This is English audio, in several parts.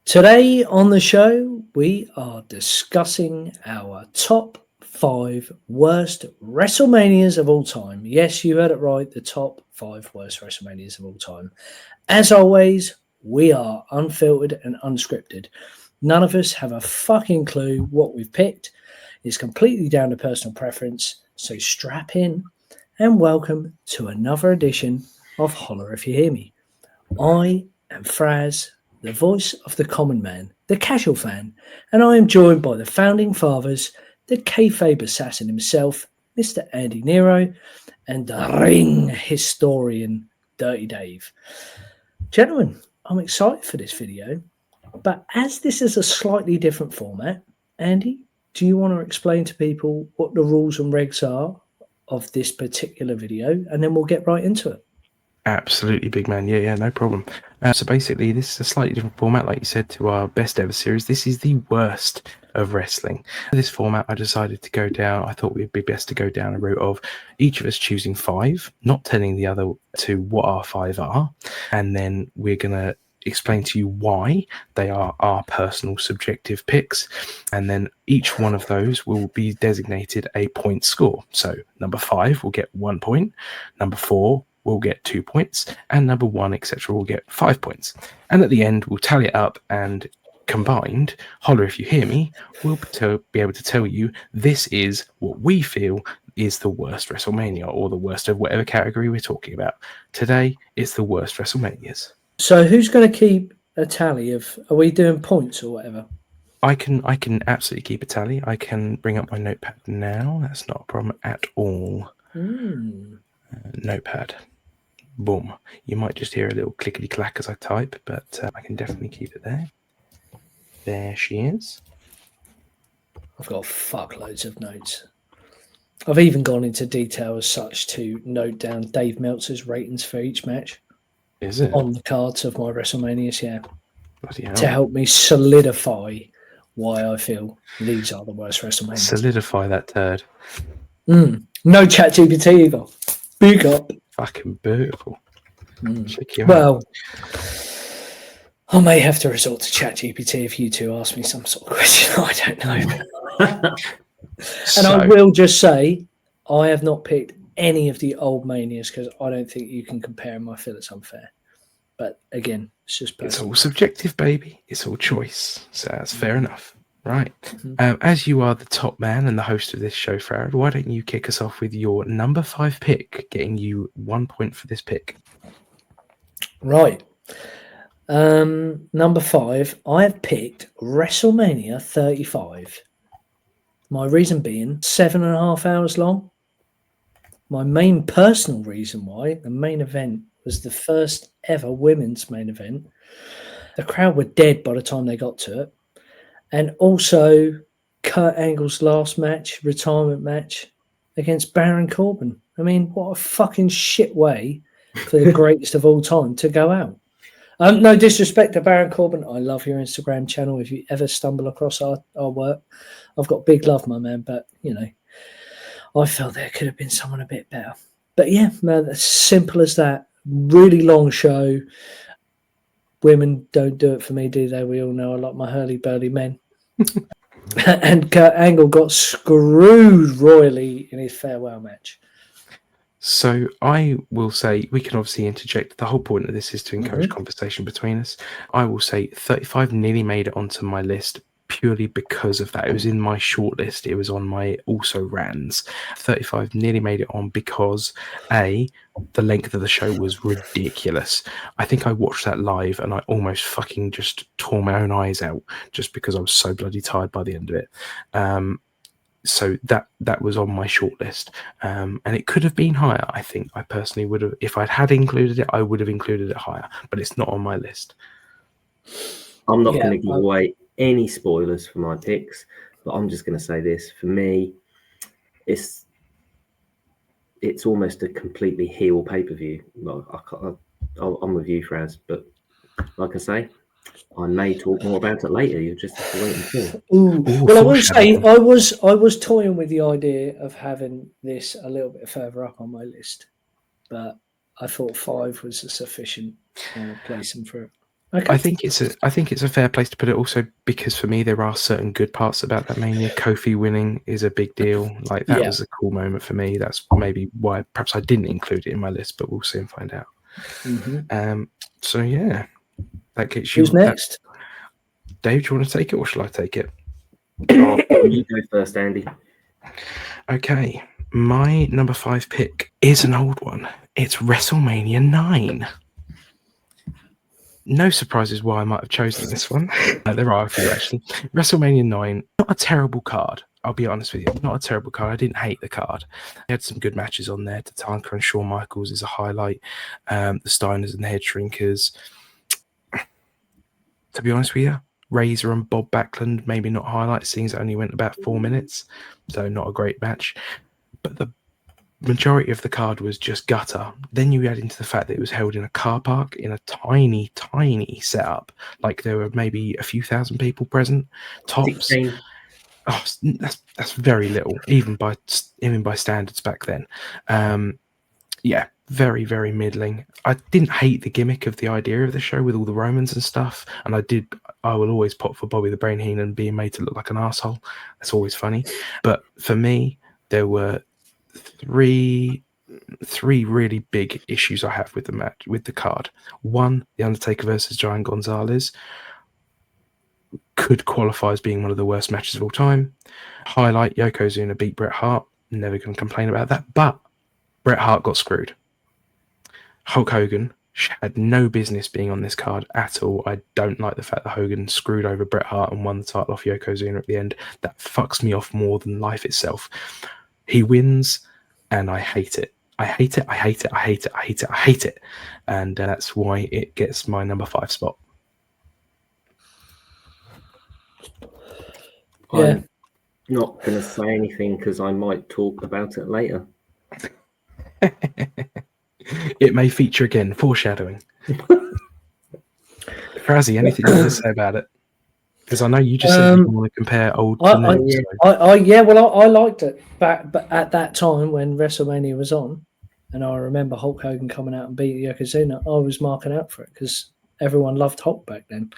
Today on the show, we are discussing our top 5 worst WrestleManias of all time. Yes, you heard it right, the top 5 worst WrestleManias of all time. As always, we are unfiltered and unscripted. None of us have a fucking clue what we've picked. It's completely down to personal preference, so strap in and welcome to another edition of Holla If You Hear Me. I am Fraz, the voice of the common man, the casual fan, and I am joined by the founding fathers, the kayfabe assassin himself, Mr. Andy Nero, and the ring historian, Dirty Dave. Gentlemen, I'm excited for this video, but as this is a slightly different format, Andy, do you want to explain to people what the rules and regs are of this particular video, and then we'll get right into it? Absolutely, big man. Yeah, no problem. So basically, this is a slightly different format, like you said, to our best ever series. This is the worst of wrestling. For this format, I decided to go down. I thought we'd be best to go down a route of each of us choosing 5, not telling the other 2 what our 5 are, and then we're gonna explain to you why they are our personal subjective picks, and then each one of those will be designated a point score. So number 5 will get 1 point, number 4 will get 2 points, and number 1, etc., will get 5 points. And at the end, we'll tally it up, and combined, Holler If You Hear Me, we'll be able to tell you this is what we feel is the worst WrestleMania, or the worst of whatever category we're talking about. Today, it's the worst WrestleManias. So who's going to keep a tally of, are we doing points or whatever? I can absolutely keep a tally. I can bring up my notepad now. That's not a problem at all. Notepad. Boom. You might just hear a little clickety clack as I type, but I can definitely keep it there. There she is. I've got fuckloads of notes. I've even gone into detail as such to note down Dave Meltzer's ratings for each match. Is it? On the cards of my WrestleManias, yeah. Bloody hell. To help me solidify why I feel these are the worst WrestleManias. Solidify that turd. No ChatGPT either. Big up. Fucking beautiful. Check you out. Well, I may have to resort to ChatGPT if you two ask me some sort of question. I don't know. And I will just say, I have not picked any of the old Manias because I don't think you can compare them. I feel it's unfair. But again, it's just personal. It's all subjective, baby. It's all choice. So that's fair enough. Right. As you are the top man and the host of this show, Farad, why don't you kick us off with your number 5 pick, getting you 1 point for this pick? Right. Number 5, I have picked WrestleMania 35. My reason being 7.5 hours long. My main personal reason why, the main event was the first ever women's main event. The crowd were dead by the time they got to it. And also Kurt Angle's last match, retirement match against Baron Corbin. I mean, what a fucking shit way for the greatest of all time to go out. No disrespect to Baron Corbin. I love your Instagram channel. If you ever stumble across our work, I've got big love, my man. But, you know, I felt there could have been someone a bit better. But yeah, man, as simple as that. Really long show. Women don't do it for me, do they? We all know I like my hurly-burly men. And Kurt Angle got screwed royally in his farewell match. So I will say, we can obviously interject. The whole point of this is to encourage conversation between us. I will say 35 nearly made it onto my list purely because of that. It was in my short list. It was on my also rans. 35 nearly made it on because the length of the show was ridiculous. I think I watched that live and I almost fucking just tore my own eyes out just because I was so bloody tired by the end of it. So that was on my short list, and it could have been higher. I think I personally would have, if I'd had included it, I would have included it higher, but it's not on my list. I'm not going to give away any spoilers for my picks, but I'm just going to say this. For me, it's almost a completely heel pay-per-view. Well, I'm with you, Fraz, but like I say, I may talk more about it later. You just have to wait and see. Well, I will say I was toying with the idea of having this a little bit further up on my list, but I thought 5 was a sufficient placing for it. Okay. I think it's a fair place to put it. Also, because for me, there are certain good parts about that Mania. Kofi winning is a big deal. Like that Yeah. was a cool moment for me. That's maybe why perhaps I didn't include it in my list, but we'll soon find out. So yeah, that gets you. Who's next? Dave, do you want to take it, or shall I take it? You go first, Andy. Okay, my number 5 pick is an old one. It's WrestleMania 9. No surprises why I might have chosen this one. There are a few, actually. WrestleMania 9, not a terrible card. I'll be honest with you, not a terrible card. I didn't hate the card. They had some good matches on there. Tatanka and Shawn Michaels is a highlight. The Steiners and the Head Shrinkers. To be honest with you, Razor and Bob Backlund, maybe not highlights, seeing it only went about 4 minutes. So not a great match. But the majority of the card was just gutter. Then you add into the fact that it was held in a car park in a tiny, tiny setup. Like there were maybe a few thousand people present, tops. 16. Oh, that's very little, even by standards back then. Yeah, very, very middling. I didn't hate the gimmick of the idea of the show with all the Romans and stuff, and I will always pop for Bobby the Brain Heenan being made to look like an asshole. That's always funny. But for me, there were three really big issues I have with the match, with the card. One, The Undertaker versus Giant Gonzalez could qualify as being one of the worst matches of all time. Highlight, Yokozuna beat Bret Hart. Never going to complain about that. But Bret Hart got screwed. Hulk Hogan had no business being on this card at all. I don't like the fact that Hogan screwed over Bret Hart and won the title off Yokozuna at the end. That fucks me off more than life itself. He wins, and I hate it. I hate it, I hate it, I hate it, I hate it, I hate it. And that's why it gets my number 5 spot. Yeah. I'm not going to say anything because I might talk about it later. It may feature again, foreshadowing. Frazzy, anything you want to say about it? Because I know you just said you want to compare old to new. I liked it back, but at that time when WrestleMania was on, and I remember Hulk Hogan coming out and beating Yokozuna, I was marking out for it because everyone loved Hulk back then.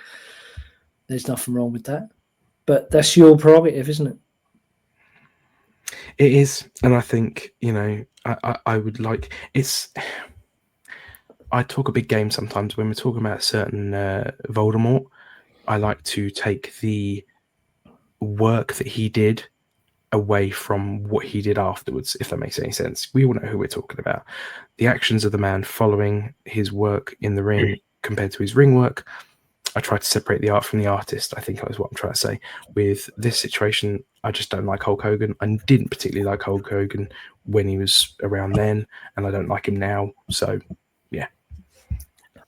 There's nothing wrong with that, but that's your prerogative, isn't it? It is, and I think I would like it's. I talk a big game sometimes when we're talking about certain Voldemort. I like to take the work that he did away from what he did afterwards, if that makes any sense. We all know who we're talking about. The actions of the man following his work in the ring compared to his ring work. I try to separate the art from the artist, I think is what I'm trying to say. With this situation, I just don't like Hulk Hogan. I didn't particularly like Hulk Hogan when he was around then, and I don't like him now. So, yeah.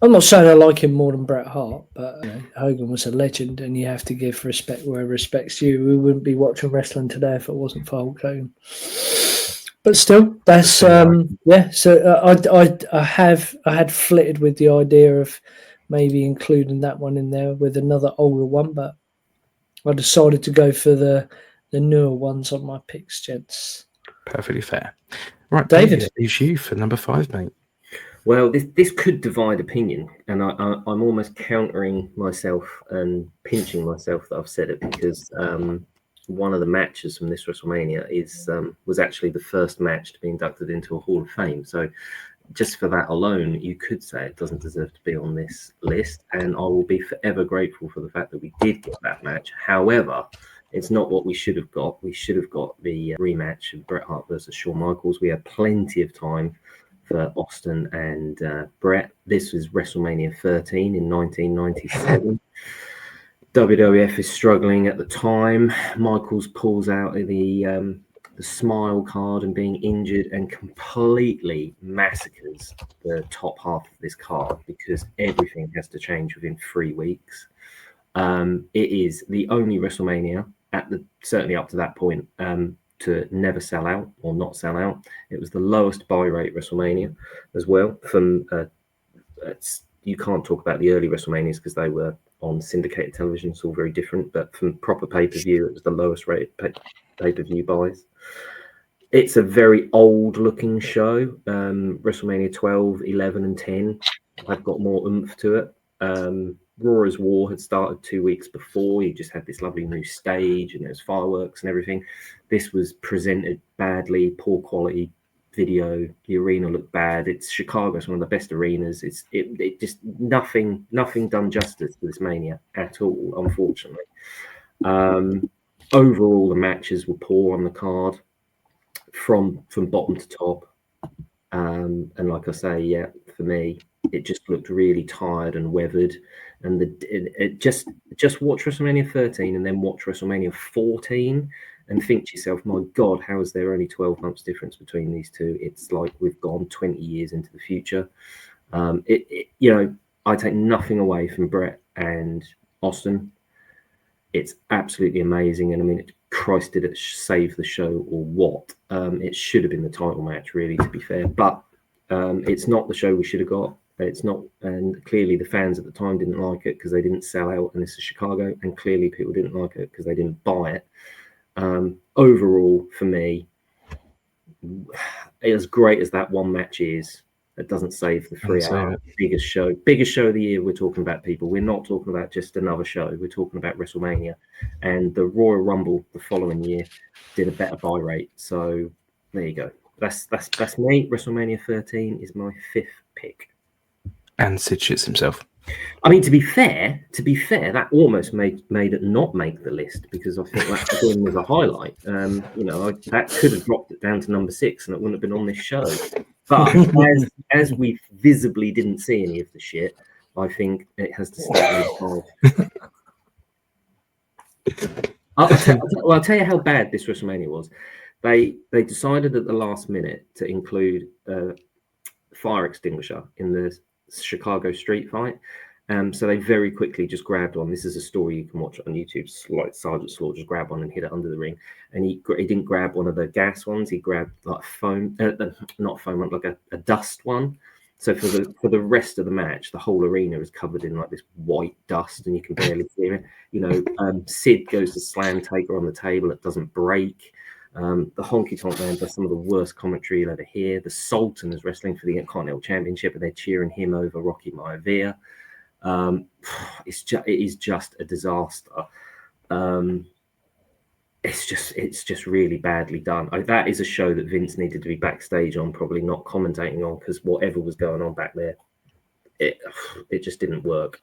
I'm not saying I like him more than Bret Hart, but Hogan was a legend, and you have to give respect where respect's due. We wouldn't be watching wrestling today if it wasn't for Hulk Hogan. But still, that's yeah. So I had flitted with the idea of maybe including that one in there with another older one, but I decided to go for the newer ones on my picks, gents. Perfectly fair. Right, David, it's you for number 5, mate. Well, this could divide opinion, and I'm almost countering myself and pinching myself that I've said it because one of the matches from this WrestleMania was actually the first match to be inducted into a Hall of Fame. So just for that alone, you could say it doesn't deserve to be on this list, and I will be forever grateful for the fact that we did get that match. However, it's not what we should have got. We should have got the rematch of Bret Hart versus Shawn Michaels. We had plenty of time for Austin and Bret. This was WrestleMania 13 in 1997. WWF is struggling at the time. Michaels pulls out the smile card and being injured and completely massacres the top half of this card because everything has to change within 3 weeks. It is the only WrestleMania certainly up to that point to never sell out or not sell out. It was the lowest buy rate WrestleMania as well. You can't talk about the early WrestleManias because they were on syndicated television. It's all very different. But from proper pay-per-view, it was the lowest rated pay-per-view buys. It's a very old-looking show. WrestleMania 12, 11, and 10 have got more oomph to it. Raw as War had started 2 weeks before. You just had this lovely new stage and there's fireworks and everything. This was presented badly, poor quality video. The arena looked bad. It's Chicago. It's one of the best arenas. It just nothing done justice to this Mania at all, unfortunately. Overall, the matches were poor on the card from bottom to top. And like I say, yeah, for me, it just looked really tired and weathered. And it just watch WrestleMania 13 and then watch WrestleMania 14 and think to yourself, my God, how is there only 12 months difference between these two? It's like we've gone 20 years into the future. You know, I take nothing away from Brett and Austin. It's absolutely amazing. And I mean, Christ, did it save the show or what? It should have been the title match, really, to be fair. But it's not the show we should have got. It's not. And clearly the fans at the time didn't like it because they didn't sell out. And this is Chicago. And clearly people didn't like it because they didn't buy it. Overall, for me, as great as that one match is, it doesn't save the 3 hour biggest show of the year. We're talking about, people. We're not talking about just another show. We're talking about WrestleMania, and the Royal Rumble the following year did a better buy rate. So there you go. That's me. WrestleMania 13 is my 5th pick. And Sid shits himself. I mean, to be fair, that almost made it not make the list, because I think that again was a highlight. You know, that could have dropped it down to number 6, and it wouldn't have been on this show. But as we visibly didn't see any of the shit, I think it has to stay on 5. I'll tell you how bad this WrestleMania was. They decided at the last minute to include a fire extinguisher in the Chicago street fight. So they very quickly just grabbed one. This is a story you can watch on YouTube. Like Sergeant Slaughter just grabbed one and hit it under the ring. And he didn't grab one of the gas ones. He grabbed like foam, not foam, like a dust one. So for the rest of the match, the whole arena is covered in like this white dust, and you can barely see it. You know, Sid goes to slam Taker on the table. It doesn't break. The Honky Tonk Man does some of the worst commentary you'll ever hear. The Sultan is wrestling for the Intercontinental Championship, and they're cheering him over Rocky Maivia. It is just a disaster. It's just really badly done. That is a show that Vince needed to be backstage on, probably not commentating on, because whatever was going on back there, it just didn't work.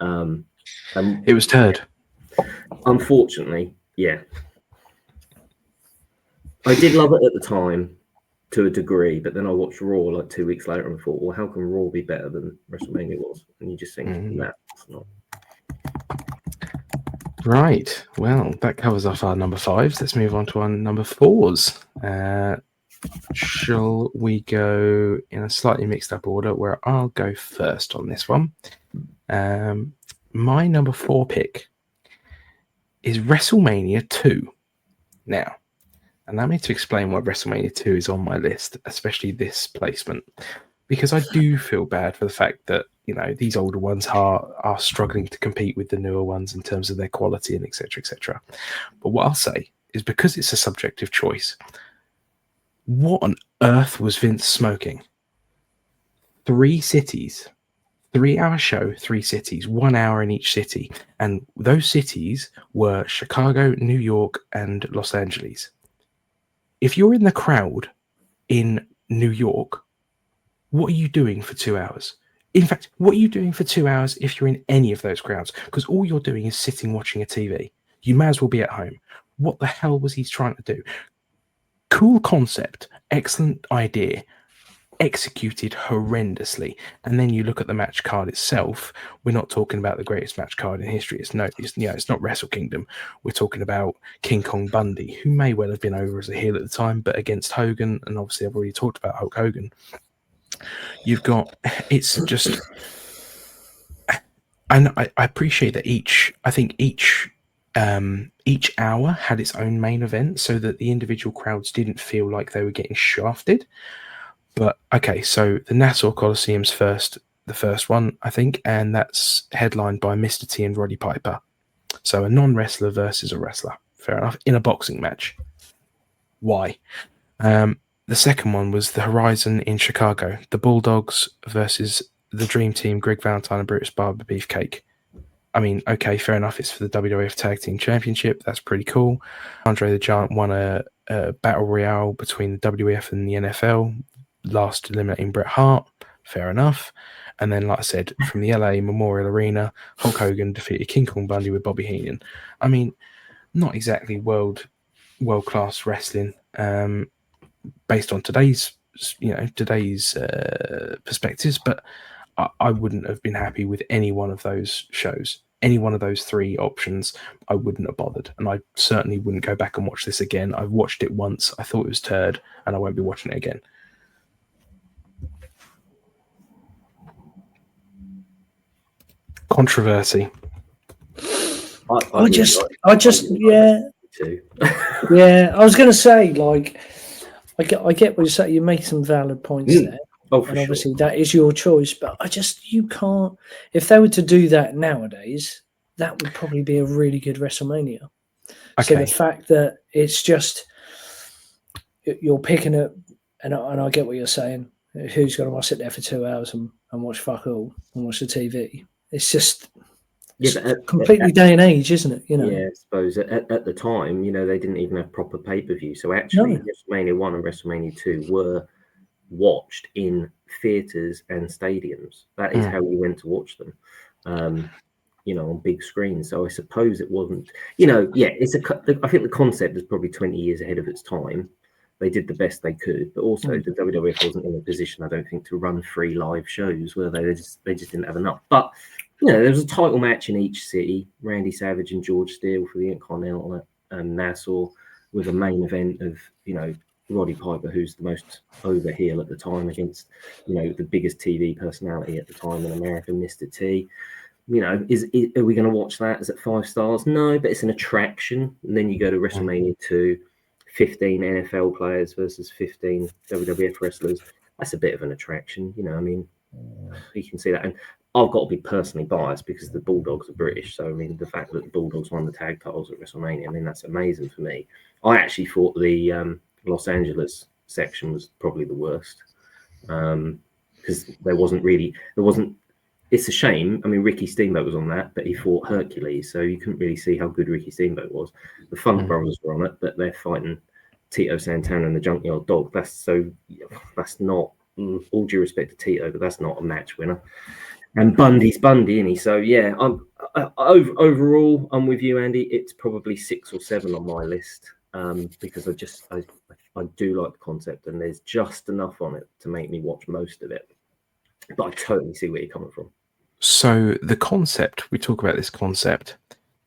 It was turd. Unfortunately, yeah. I did love it at the time to a degree, but then I watched Raw like 2 weeks later and thought, well, how can Raw be better than WrestleMania was? And you just think, that's not. Right. Well, that covers off our number 5s. Let's move on to our number 4s. Shall we go in a slightly mixed up order, where I'll go first on this one? My number 4 pick is WrestleMania 2. Now, allow me to explain why WrestleMania 2 is on my list, especially this placement, because I do feel bad for the fact that, you know, these older ones are struggling to compete with the newer ones in terms of their quality and etc. etc. But what I'll say is, because it's a subjective choice, what on earth was Vince smoking? 3 cities, 3-hour show, 3 cities, 1 hour in each city, and those cities were Chicago, New York, and Los Angeles. If you're in the crowd in New York, what are you doing for 2 hours? In fact, what are you doing for 2 hours if you're in any of those crowds? Because all you're doing is sitting watching a TV. You may as well be at home. What the hell was he trying to do? Cool concept, excellent idea, executed horrendously. And then you look at the match card itself. We're not talking about the greatest match card in history. It's not Wrestle Kingdom. We're talking about King Kong Bundy, who may well have been over as a heel at the time, but against Hogan, and obviously I've already talked about Hulk Hogan. You've got, it's just, and I appreciate that each hour had its own main event, so that the individual crowds didn't feel like they were getting shafted. But okay, so the Nassau Coliseum's the first one, I think, and that's headlined by Mr. T and Roddy Piper. So a non-wrestler versus a wrestler. Fair enough. In a boxing match. Why? The second one was the Horizon in Chicago. The Bulldogs versus the Dream Team, Greg Valentine and Brutus Barber Beefcake. I mean, okay, fair enough. It's for the WWF Tag Team Championship. That's pretty cool. Andre the Giant won a battle royale between the WWF and the NFL, last eliminating Bret Hart. Fair enough. And then, like I said, from the LA Memorial Arena, Hulk Hogan defeated King Kong Bundy with Bobby Heenan. I mean, not exactly world-class wrestling based on today's perspectives, but I wouldn't have been happy with any one of those shows. Any one of those three options, I wouldn't have bothered. And I certainly wouldn't go back and watch this again. I've watched it once. I thought it was turd, and I won't be watching it again. Controversy. I just, yeah. Yeah, I was going to say, like, I get what you say. You make some valid points there. Oh, and obviously that is your choice, but you can't. If they were to do that nowadays, that would probably be a really good WrestleMania. Okay. So the fact that it's just you're picking it, and I get what you're saying. Who's going to sit there for 2 hours and watch fuck all and watch the TV? It's just completely day and age, isn't it? You know. Yeah, I suppose at the time, they didn't even have proper pay-per-view. So actually, WrestleMania 1 and WrestleMania 2 were watched in theaters and stadiums. That is how we went to watch them, on big screens. So I suppose it wasn't, I think the concept is probably 20 years ahead of its time. They did the best they could, but also the WWF wasn't in a position, I don't think, to run 3 live shows where they just didn't have enough. But there was a title match in each city: Randy Savage and George Steele for the Intercontinental and Nassau, with a main event of Roddy Piper, who's the most over heel at the time, against the biggest TV personality at the time in America, Mr. T. Are we going to watch that? Is it 5 stars? No, but it's an attraction. And then you go to WrestleMania 2, 15 NFL players versus 15 WWF wrestlers. That's a bit of an attraction, you can see that. And I've got to be personally biased because the Bulldogs are British. So, the fact that the Bulldogs won the tag titles at WrestleMania, that's amazing for me. I actually thought the Los Angeles section was probably the worst because there wasn't. It's a shame. Ricky Steamboat was on that, but he fought Hercules, so you couldn't really see how good Ricky Steamboat was. The Funk Brothers were on it, but they're fighting Tito Santana and the Junkyard Dog. That's not, all due respect to Tito, but that's not a match winner. And Bundy's Bundy, isn't he? So yeah, overall, I'm with you, Andy. It's probably 6 or 7 on my list because I do like the concept, and there's just enough on it to make me watch most of it. But I totally see where you're coming from. So the concept, we talk about this concept.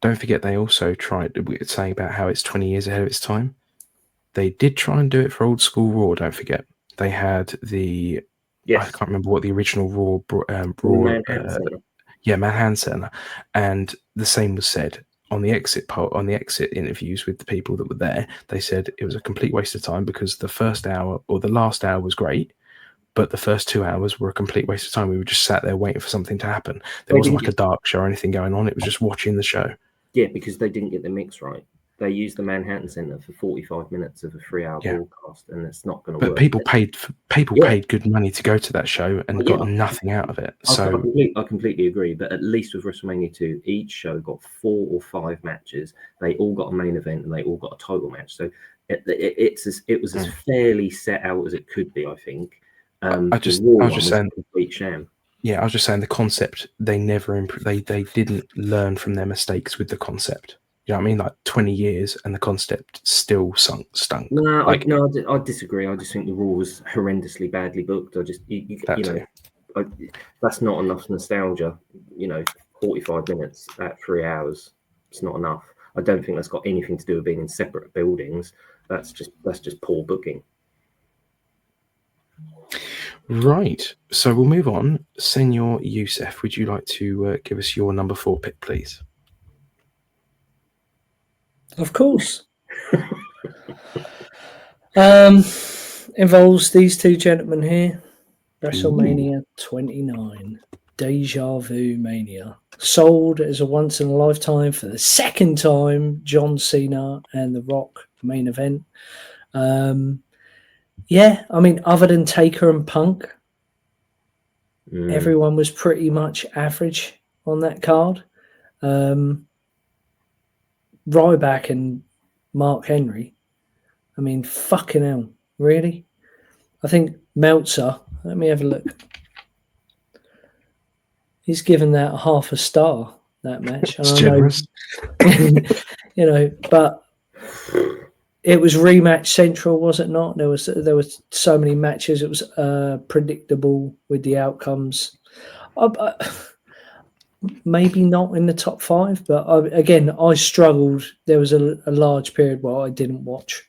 Don't forget, they also tried to say about how it's 20 years ahead of its time. They did try and do it for old school Raw. Don't forget, they had the. Yes. I can't remember what the original Raw. Manhattan Center. Manhattan Center, and the same was said on the exit interviews with the people that were there. They said it was a complete waste of time because the first hour or the last hour was great, but the first 2 hours were a complete waste of time. We were just sat there waiting for something to happen. There wasn't like a dark show or anything going on. It was just watching the show. Yeah, because they didn't get the mix right. They used the Manhattan Center for 45 minutes of a 3-hour broadcast, and it's not going to work. But people paid good money to go to that show and got nothing out of it. So I completely agree. But at least with WrestleMania 2, each show got 4 or 5 matches. They all got a main event, and they all got a title match. So it was as fairly set out as it could be, I think. I was just saying, complete sham. Yeah, I was just saying the concept. They never they didn't learn from their mistakes with the concept. You know what I mean? Like 20 years and the concept still stunk. No, I disagree. I just think the Raw was horrendously badly booked. That's not enough nostalgia. 45 minutes at 3 hours. It's not enough. I don't think that's got anything to do with being in separate buildings. That's just poor booking. Right. So we'll move on. Senor Youssef, would you like to give us your number 4 pick, please? Of course. Involves these two gentlemen here. WrestleMania 29. Deja Vu Mania. Sold as a once in a lifetime for the second time. John Cena and The Rock main event. Other than Taker and Punk, everyone was pretty much average on that card. Ryback and Mark Henry. I mean, fucking hell, really? I think Meltzer, let me have a look. He's given that half a star, that match. It's generous. But it was rematch central, was it not? There was so many matches. It was predictable with the outcomes. Maybe not in the top 5, but I struggled. There was a large period where I didn't watch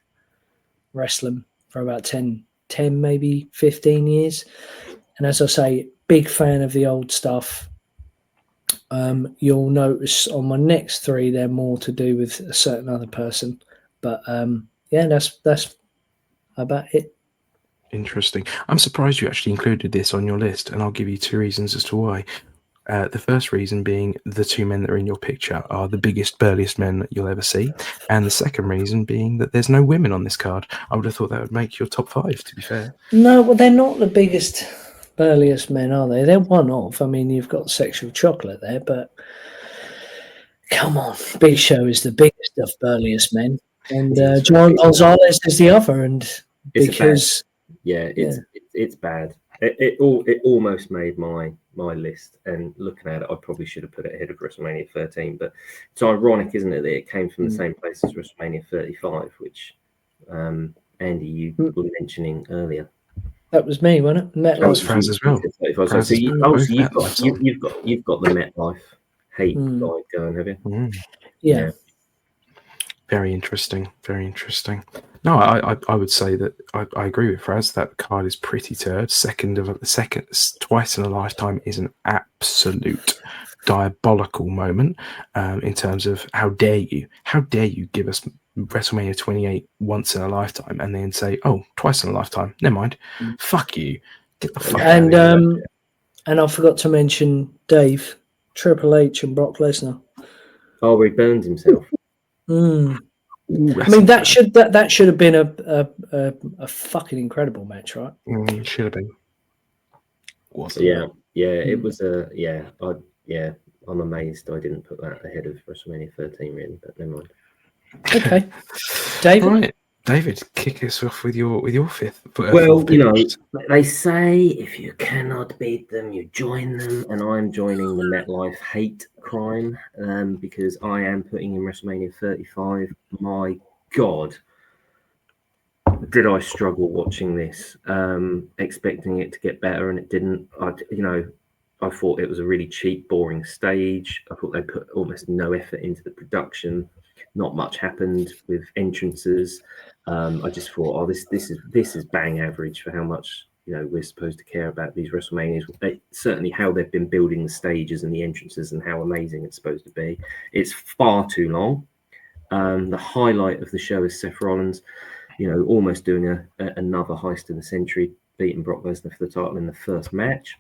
wrestling for about 10, maybe 15 years. And as I say, big fan of the old stuff. You'll notice on my next 3, they're more to do with a certain other person. But that's about it. Interesting. I'm surprised you actually included this on your list, and I'll give you 2 reasons as to why. The first reason being the 2 men that are in your picture are the biggest, burliest men that you'll ever see. And the second reason being that there's no women on this card. I would have thought that would make your top 5, to be fair. No, well, they're not the biggest, burliest men, are they? They're one of. I mean, you've got Sexual Chocolate there, but come on. Big Show is the biggest of burliest men. And John Gonzalez is the other. And because... It's bad. It almost made my list, and looking at it, I probably should have put it ahead of WrestleMania 13. But it's ironic, isn't it, that it came from the same place as WrestleMania 35, which Andy, you were mentioning earlier. That was me, wasn't it? That was Fraz as well. So you've got the MetLife hate vibe going, have you? Yeah. Very interesting. Very interesting. No, I would say that I agree with Fraz. That card is pretty turd. Twice in a lifetime is an absolute diabolical moment in terms of how dare you give us WrestleMania 28 once in a lifetime and then say, oh, twice in a lifetime. Never mind. Fuck you. Get the fuck out of here. And I forgot to mention Dave, Triple H, and Brock Lesnar. Oh, where he burns himself. Ooh, I mean, that should have been a fucking incredible match, right? Should have been. Wasn't it was I'm amazed I didn't put that ahead of WrestleMania 13, really, but never mind. Okay, David. Right, David, kick us off with your fifth. Well, they say if you cannot beat them, you join them, and I'm joining the MetLife hate crime because I am putting in WrestleMania 35. My God, did I struggle watching this, expecting it to get better, and it didn't. I thought it was a really cheap, boring stage. I thought they put almost no effort into the production. Not much happened with entrances. I just thought, this is bang average for how much we're supposed to care about these WrestleManias. Certainly, how they've been building the stages and the entrances and how amazing it's supposed to be. It's far too long. The highlight of the show is Seth Rollins, almost doing another heist of the century, beating Brock Lesnar for the title in the first match.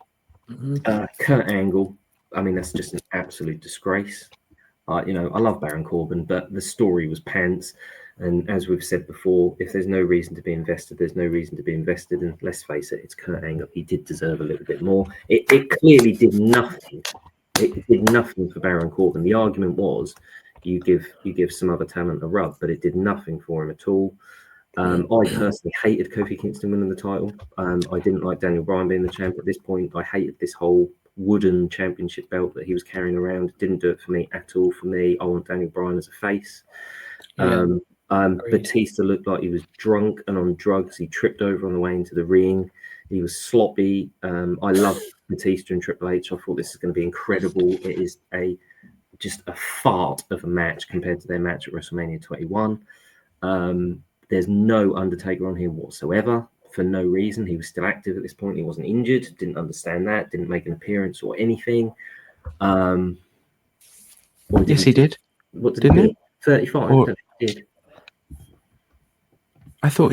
Kurt Angle, I mean, that's just an absolute disgrace. I love Baron Corbin, but the story was pants. And as we've said before, if there's no reason to be invested, there's no reason to be invested. And let's face it, it's Kurt Angle. He did deserve a little bit more. It clearly did nothing. It did nothing for Baron Corbin. The argument was you give some other talent a rub, but it did nothing for him at all. I personally hated Kofi Kingston winning the title. I didn't like Daniel Bryan being the champ at this point. I hated this whole wooden championship belt that he was carrying around. Didn't do it for me at all. For me, I want Daniel Bryan as a face. Batista looked like he was drunk and on drugs. He tripped over on the way into the ring. He was sloppy. I love Batista and Triple H. I thought this is going to be incredible. It is just a fart of a match compared to their match at WrestleMania 21. There's no Undertaker on here whatsoever for no reason. He was still active at this point. He wasn't injured. Didn't understand that. Didn't make an appearance or anything. Yes, he did. What didn't he? 35. He did. I thought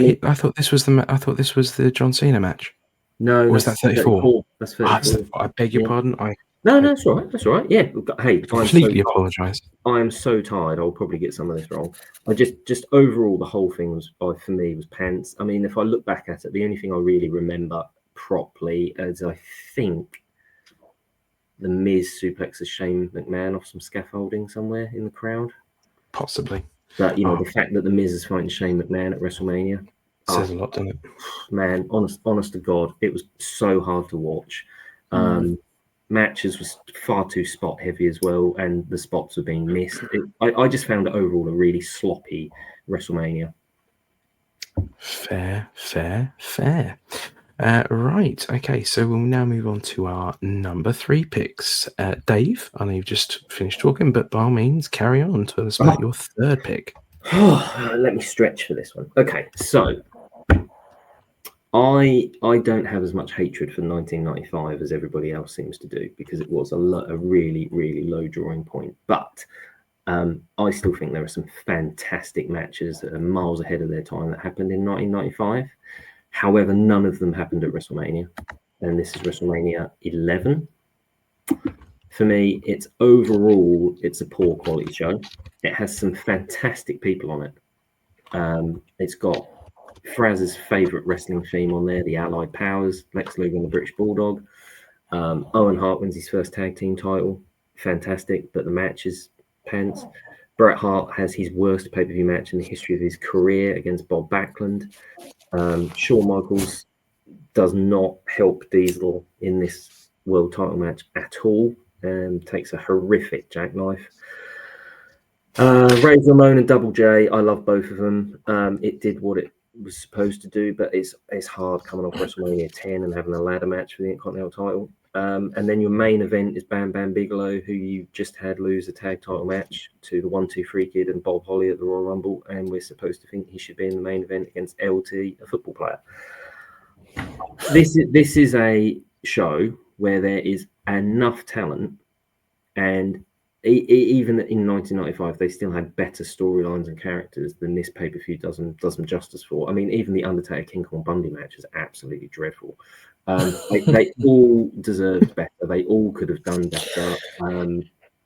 this was the John Cena match. No, was that 34? That's 34. I beg your pardon. No, that's all right. That's all right. Yeah. Hey, I completely apologise. I am so tired. I'll probably get some of this wrong. I just overall, the whole thing for me was pants. I mean, if I look back at it, the only thing I really remember properly is I think the Miz suplexes Shane McMahon off some scaffolding somewhere in the crowd. Possibly. But, you know, the fact that the Miz is fighting Shane McMahon at WrestleMania says a lot, doesn't it? Man, honest to God, it was so hard to watch. Matches was far too spot heavy as well, and the spots were being missed. I just found it overall a really sloppy WrestleMania. Fair. Right. Okay. So we'll now move on to our number 3 picks. Dave, I know you've just finished talking, but by all means, carry on. Tell us about your 3rd pick. Let me stretch for this one. Okay, so I don't have as much hatred for 1995 as everybody else seems to do, because it was a really, really low drawing point. But I still think there are some fantastic matches that are miles ahead of their time that happened in 1995. However, none of them happened at WrestleMania, and this is WrestleMania 11. For me, it's a poor quality show. It has some fantastic people on it. It's got Fraz's favourite wrestling theme on there, the Allied Powers, Lex Luger and the British Bulldog. Owen Hart wins his first tag team title. Fantastic, but the match is pants. Bret Hart has his worst pay-per-view match in the history of his career against Bob Backlund. Shawn Michaels does not help Diesel in this world title match at all. Takes a horrific jackknife. Razor Ramon and Double J, I love both of them. It did what it was supposed to do, but it's hard coming off WrestleMania 10 and having a ladder match for the Intercontinental title. And then your main event is Bam Bam Bigelow, who you just had lose a tag title match to the 1-2-3 Kid and Bob Holly at the Royal Rumble, and we're supposed to think he should be in the main event against LT, a football player. This is a show where there is enough talent, and even in 1995, they still had better storylines and characters than this pay-per-view does them justice for. I mean, even the Undertaker King Kong Bundy match is absolutely dreadful. They all deserved better. They all could have done better.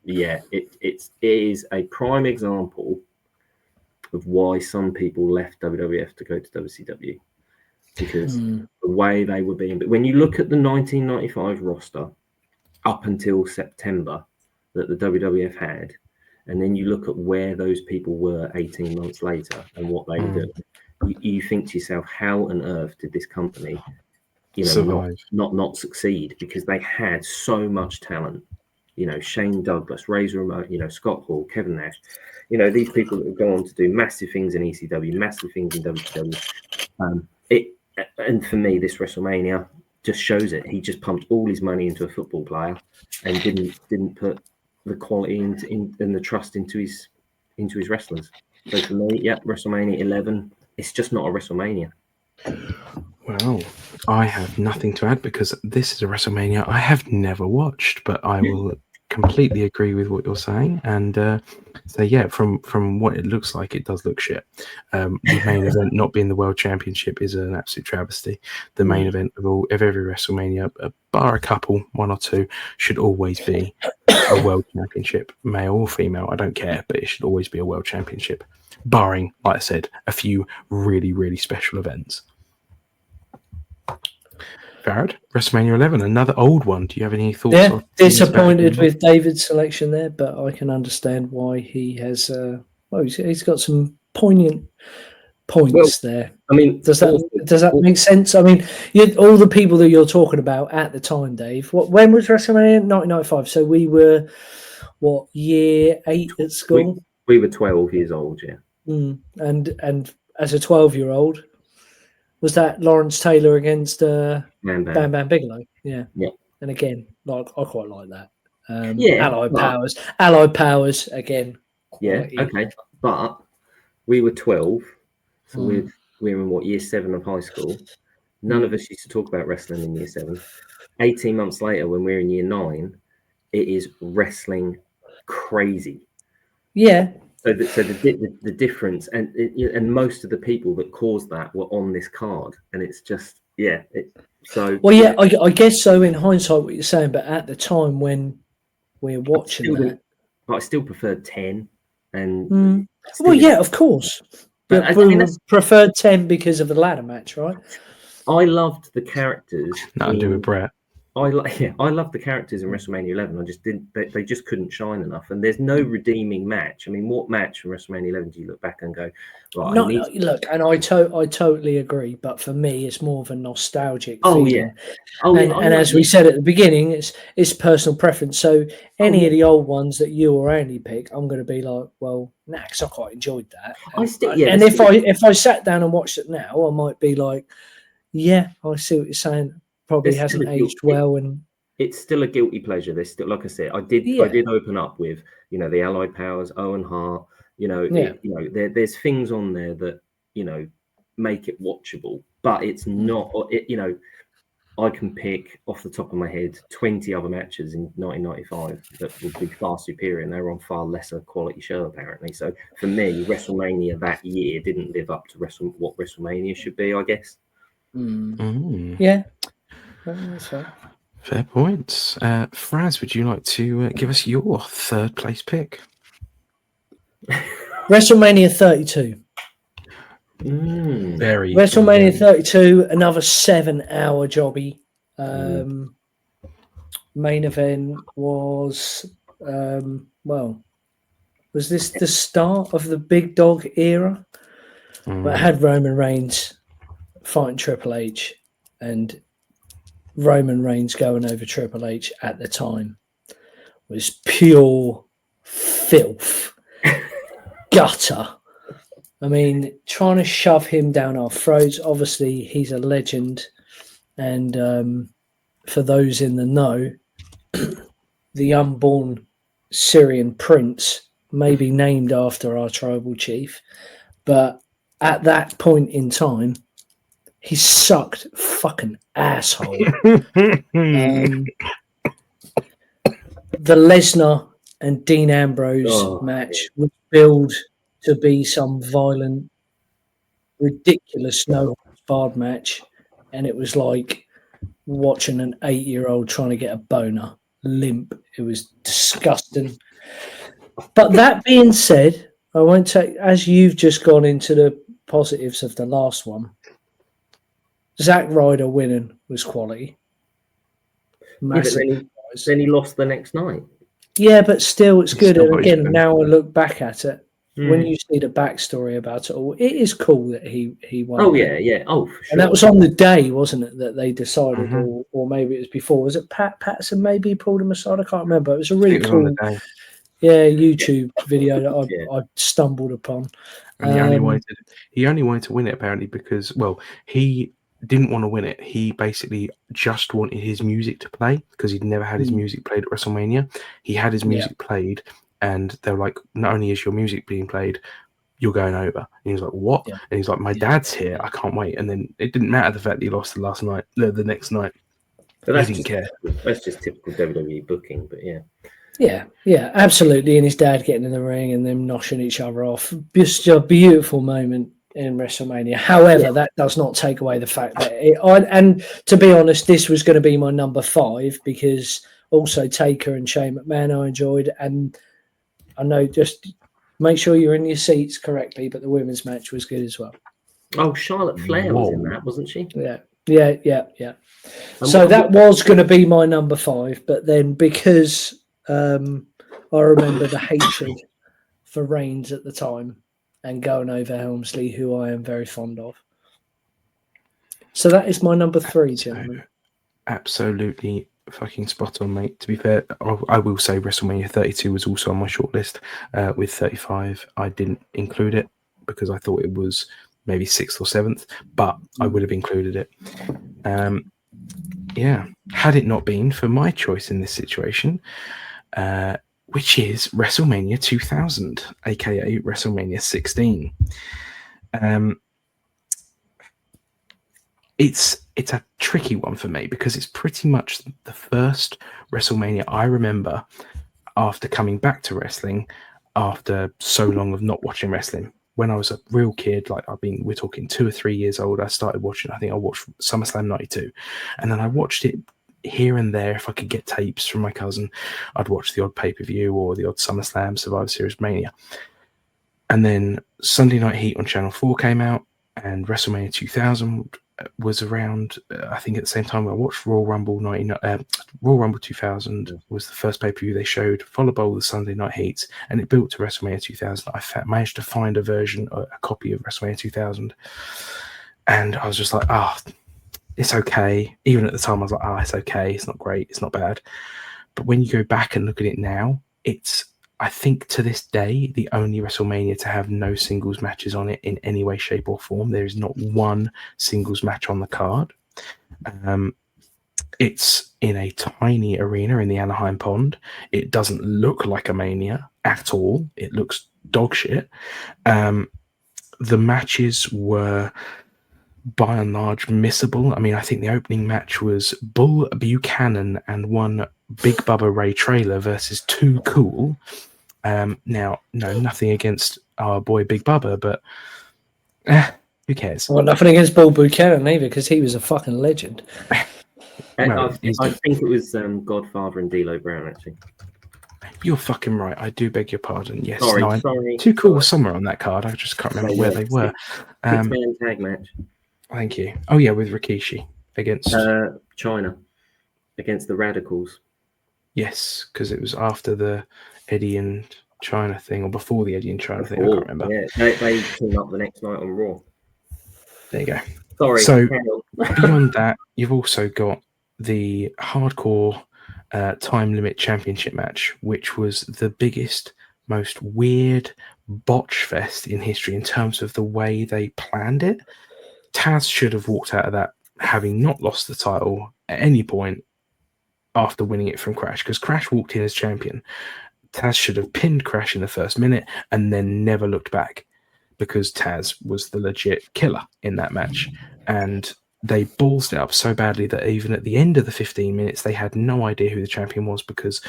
It is a prime example of why some people left WWF to go to WCW, because the way they were being. But when you look at the 1995 roster up until September that the WWF had, and then you look at where those people were 18 months later and what they were doing, you think to yourself, how on earth did this company, not succeed? Because they had so much talent. You know, Shane Douglas, Razor Ramon, Scott Hall, Kevin Nash. These people that have gone on to do massive things in ECW, massive things in WCW. And for me, this WrestleMania just shows it. He just pumped all his money into a football player and didn't put the quality and the trust into his wrestlers. So for me, WrestleMania 11, it's just not a WrestleMania. Well, I have nothing to add, because this is a WrestleMania I have never watched, but I will completely agree with what you're saying. And from what it looks like, it does look shit. The main event not being the World Championship is an absolute travesty. The main event of every WrestleMania, bar a couple, one or two, should always be a World Championship, male or female, I don't care, but it should always be a World Championship, barring, like I said, a few really, really special events. Farrad, WrestleMania 11, another old one. Do you have any thoughts? Yeah, disappointed with David's selection there, but I can understand why he has. He's got some poignant points there. I mean, does that make sense? I mean, all the people that you're talking about at the time, Dave. When was WrestleMania? 1995. So we were year 8 at school? We were 12 years old, yeah. And as a 12-year-old. Was that Lawrence Taylor against Bam Bam Bigelow? Yeah. And again, I quite like that. Allied Powers again. Yeah. Okay. But we were 12, so we were in year 7 of high school. None of us used to talk about wrestling in year 7. 18 months later, when we're in year 9, it is wrestling crazy. Yeah. So the difference, and most of the people that caused that were on this card, and it's just I guess so in hindsight what you're saying, but at the time when we're watching that, I still preferred 10, and of course, but we preferred 10 because of the ladder match, right? I loved the characters. Nothing to do with Brett. I love the characters in WrestleMania 11. I just didn't. They just couldn't shine enough. And there's no redeeming match. I mean, what match from WrestleMania 11 do you look back and go, right? I Not need. look, and I totally agree. But for me, it's more of a nostalgic Oh yeah. feeling. Oh And yeah. and as we said at the beginning, it's personal preference. So any of the old ones that you or Andy pick, I'm going to be like, well, nah, 'cause I quite enjoyed that. And if I sat down and watched it now, I might be like, yeah, I see what you're saying. Probably hasn't aged well, and it's still a guilty pleasure. There's still, like I said, I did open up with, the Allied Powers, Owen Hart. There's things on there that make it watchable, but it's not. I can pick off the top of my head 20 other matches in 1995 that would be far superior, and they were on far lesser quality show apparently. So for me, WrestleMania that year didn't live up to what WrestleMania should be, I guess. Yeah, that's fine. Fair points. Fraz, would you like to give us your third place pick? WrestleMania 32. Very WrestleMania 32, another 7-hour jobby. Main event was was this the start of the big dog era? But it had Roman Reigns fighting Triple H, and Roman Reigns going over Triple H at the time was pure filth, gutter. I mean, trying to shove him down our throats. Obviously, he's a legend, and for those in the know, the unborn Syrian prince may be named after our tribal chief, but at that point in time, he sucked fucking asshole. The Lesnar and Dean Ambrose match was billed to be some violent, ridiculous no-holds-barred match, and it was like watching an 8-year-old trying to get a boner. Limp. It was disgusting. But that being said, I won't take, as you've just gone into the positives of the last one, Zack Ryder winning was quality. Massive. Then he lost the next night. Yeah, but still, it's good. And again, now I look back at it, when you see the backstory about it all, it is cool that he won. Oh yeah. Oh, for sure. And that was on the day, wasn't it, that they decided, or maybe it was before. Was it Patterson maybe pulled him aside? I can't remember. It was a really cool YouTube video that I stumbled upon. And he only wanted to win it apparently because, well, he didn't want to win it. He basically just wanted his music to play because he'd never had his music played at WrestleMania. He had his music played, and they were like, not only is your music being played, you're going over. And he was like, what? And he's like, my dad's here. I can't wait. And then it didn't matter the fact that he lost the next night. But he didn't care. That's just typical WWE booking, but yeah. Yeah, absolutely. And his dad getting in the ring and them noshing each other off. Just a beautiful moment in WrestleMania. However, that does not take away the fact that and to be honest, this was going to be my number 5 because also Taker and Shane McMahon I enjoyed, and I know, just make sure you're in your seats correctly, but the women's match was good as well. Oh, Charlotte Flair was in that, wasn't she? Yeah. So that was going to be my number 5, but then because I remember the hatred for Reigns at the time and going over Helmsley, who I am very fond of. So that is my number 3, gentlemen. Absolutely fucking spot on, mate. To be fair, I will say WrestleMania 32 was also on my shortlist. With 35, I didn't include it because I thought it was maybe 6th or 7th, but I would have included it. Had it not been for my choice in this situation, which is WrestleMania 2000, aka WrestleMania 16. It's a tricky one for me because it's pretty much the first WrestleMania I remember after coming back to wrestling after so long of not watching wrestling. When I was a real kid, like we're talking 2 or 3 years old, I started watching. I think I watched SummerSlam 92, and then I watched it here and there. If I could get tapes from my cousin, I'd watch the odd pay-per-view or the odd SummerSlam, Survivor Series, Mania. And then Sunday Night Heat on Channel 4 came out, and WrestleMania 2000 was around, I think at the same time I watched Royal Rumble 2000 was the first pay-per-view they showed, followed by all the Sunday night heats, and it built to WrestleMania 2000. I managed to find a copy of WrestleMania 2000, and I was just like, it's okay. Even at the time, I was like, it's okay. It's not great. It's not bad. But when you go back and look at it now, it's, I think to this day, the only WrestleMania to have no singles matches on it in any way, shape, or form. There is not one singles match on the card. It's in a tiny arena in the Anaheim Pond. It doesn't look like a Mania at all. It looks dog shit. The matches were by and large missable. I mean, I think the opening match was Bull Buchanan and one Big Bubba Ray Trailer versus Too Cool. Now, no, nothing against our boy Big Bubba, but who cares? Well, nothing against Bull Buchanan either, because he was a fucking legend. I think it was Godfather and D'Lo Brown, actually. You're fucking right. I do beg your pardon. Yes, sorry. Too Cool was somewhere on that card. I just can't remember where they were. Six-man tag match. Thank you. Oh yeah, with Rikishi against China, against the Radicals. Yes, because it was after the Eddie and China thing, or before the Eddie and China thing. I can't remember. Yeah, they came up the next night on Raw. There you go. Sorry. So beyond that, you've also got the hardcore time limit championship match, which was the biggest, most weird botch fest in history in terms of the way they planned it. Taz should have walked out of that having not lost the title at any point after winning it from Crash, because Crash walked in as champion. Taz should have pinned Crash in the first minute and then never looked back, because Taz was the legit killer in that match. And they ballsed it up so badly that even at the end of the 15 minutes, they had no idea who the champion was, because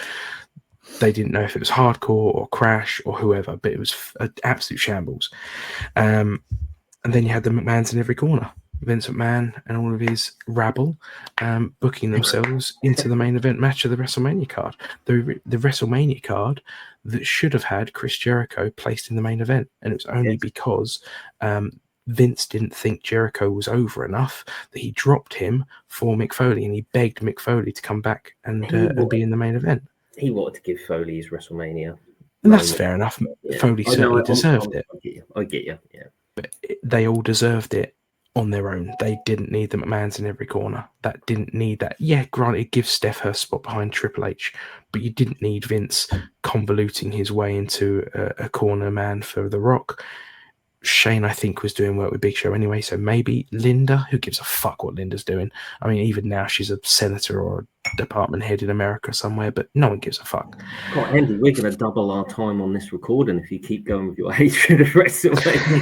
they didn't know if it was Hardcore or Crash or whoever, but it was an absolute shambles. And then you had the McMahons in every corner. Vince McMahon and all of his rabble booking themselves into the main event match of the WrestleMania card. The WrestleMania card that should have had Chris Jericho placed in the main event. And it was only because Vince didn't think Jericho was over enough that he dropped him for Mick Foley, and he begged Mick Foley to come back and be in the main event. He wanted to give Foley his WrestleMania. And that's fair enough. Yeah. Foley certainly deserved it. I get you, yeah. But they all deserved it on their own. They didn't need the McMahons in every corner. That didn't need that. Yeah, granted, give Steph her spot behind Triple H, but you didn't need Vince convoluting his way into a corner man for The Rock. Shane, I think, was doing work with Big Show anyway, so maybe Linda, who gives a fuck what Linda's doing? I mean, even now she's a senator or a department head in America somewhere, but no one gives a fuck. God, Andy, we're going to double our time on this recording if you keep going with your hatred of WrestleMania.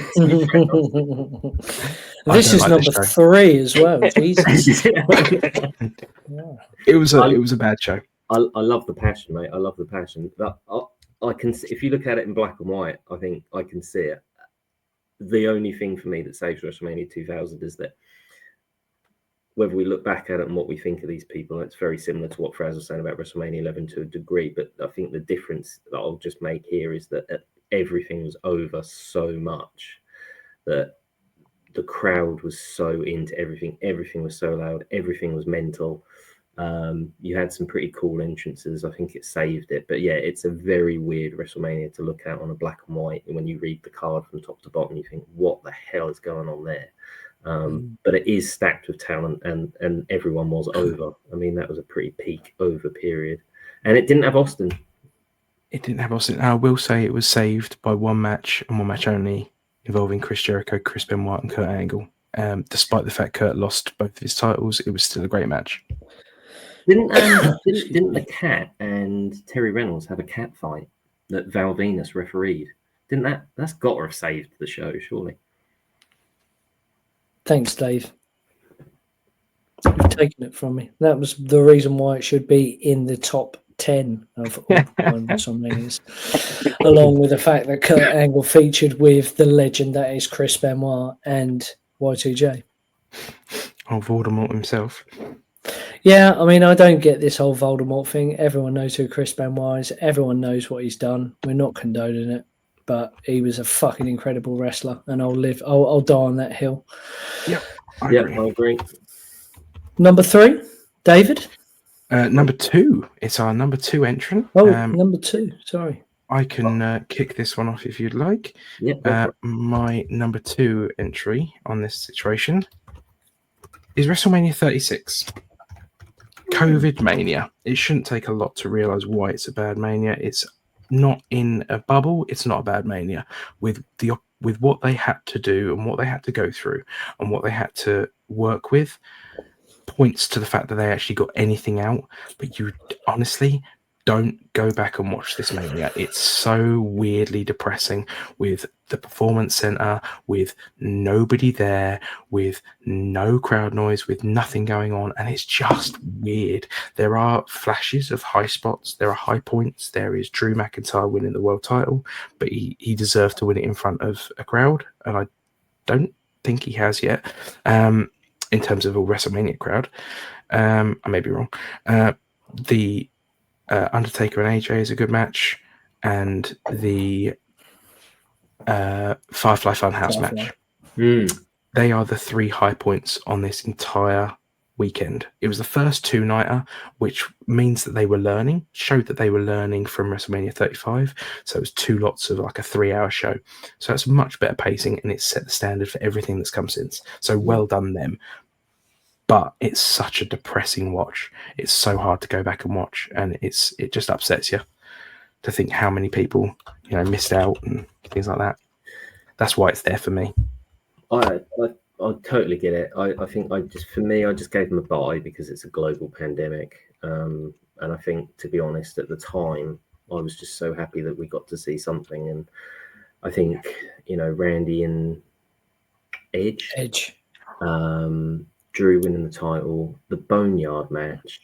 This is number 3 as well. Jesus. It was a bad show. I love the passion, mate. I love the passion. But I can see, if you look at it in black and white, I think I can see it. The only thing for me that saves WrestleMania 2000 is that whether we look back at it and what we think of these people, it's very similar to what Fraz was saying about WrestleMania 11 to a degree. But I think the difference that I'll just make here is that everything was over so much that the crowd was so into everything. Everything was so loud. Everything was mental. You had some pretty cool entrances. I think it saved it. But yeah, it's a very weird WrestleMania to look at on a black and white. And when you read the card from top to bottom, you think, what the hell is going on there? But it is stacked with talent, and everyone was over. I mean, that was a pretty peak over period. And it didn't have Austin. It didn't have Austin. I will say it was saved by one match and one match only, involving Chris Jericho, Chris Benoit, and Kurt Angle. Despite the fact Kurt lost both of his titles, it was still a great match. Didn't the Cat and Terry Reynolds have a cat fight that Val Venus refereed? That's got to have saved the show, surely. Thanks, Dave. You've taken it from me. That was the reason why it should be in the top 10 of all time WrestleManias, along with the fact that Kurt Angle featured with the legend that is Chris Benoit and Y2J. Oh, Voldemort himself. Yeah, I mean, I don't get this whole Voldemort thing. Everyone knows who Chris Benoit is. Everyone knows what he's done. We're not condoning it, but he was a fucking incredible wrestler, and I'll die on that hill. Yeah. I Yeah, agree. I agree. Number 3, David. Number 2, it's our number 2 entrant. Oh, number 2. Sorry. I can kick this one off if you'd like. Yeah, go for it. My number 2 entry on this situation is WrestleMania 36. COVID Mania. It shouldn't take a lot to realize why it's a bad Mania. It's not in a bubble. It's not a bad Mania. With what they had to do and what they had to go through and what they had to work with, points to the fact that they actually got anything out. But you honestly don't go back and watch this Mania. It's so weirdly depressing, with the performance center, with nobody there, with no crowd noise, with nothing going on, and it's just weird. There are flashes of high spots, there are high points. There is Drew McIntyre winning the world title, but he deserved to win it in front of a crowd, and I don't think he has yet. In terms of a WrestleMania crowd, I may be wrong. The Undertaker and AJ is a good match, and the Firefly Funhouse match. They are the 3 high points on this entire weekend. It was the first 2-nighter, which means that they were learning, showed that they were learning from WrestleMania 35. So it was 2 lots of like a 3-hour show. So it's much better pacing, and it's set the standard for everything that's come since. So well done them. But it's such a depressing watch. It's so hard to go back and watch, and it just upsets you to think how many people missed out and things like that. That's why it's there for me. I totally get it. I think I just gave them a bye because it's a global pandemic, and I think, to be honest, at the time I was just so happy that we got to see something, and I think Randy and Edge. Drew winning the title, the Boneyard match,